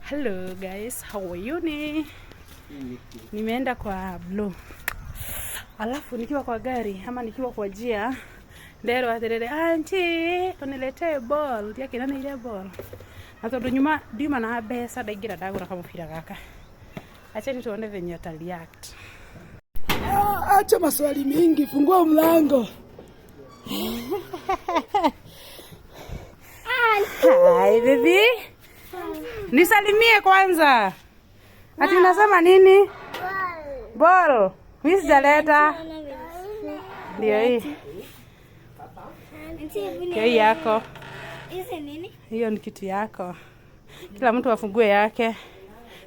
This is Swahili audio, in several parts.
Hello guys, how are you? Nimeenda kwa Blue. Alafu nikiwa kwa gari ama nikiwa kwa njia ndero aterere auntie uniletee ball yake nani ile ball. Na tondu nyuma ndima na mbeca ndaingira ndagura kamupira gaka. Acha ni tuone venye ata react. Acha maswali mingi, fungua mlango. Hi baby. Nisalimie kwanza. Ati nasema nini? Ball. Mimi sijaleta. Ndio hii. Ndio yako. Hizi nini? Hiyo ni kitu yako. Kila mtu afungue yake.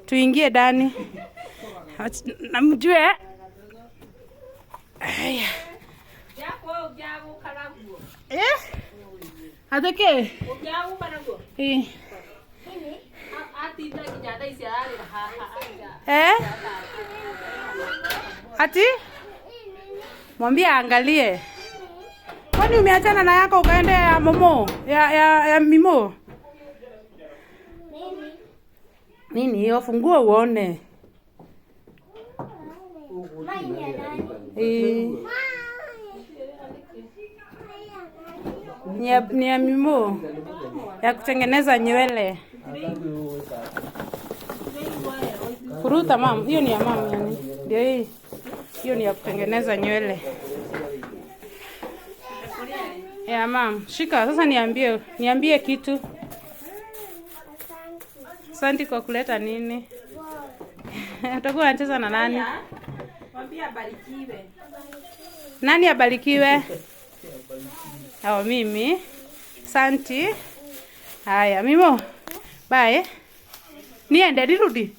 Tuingie ndani. Namjue. Haya. Jago karagu. Atake. Jago karagu. Eh. Ati ndio kijana hizi hali Ati? Mwambie angalie. Kwani umeachana na yako ukaenda ya Momo? Ya Mimo? Nini hiyo? Fungua uone. Ni ya Mimo. Ya kutengeneza nywele. Kuruta mam, hiyo ni ya mam yani. Ndio hii. Hiyo ni ya kutengeneza nywele. Ya mam, shika sasa niambie kitu. Asante kwa kuleta nini? Utakuwa unacheza na nani? Mwambie abarikiwe. Nani abarikiwe? Au mimi? Asante. Haya, Mimo. Bye. Niende nirudi.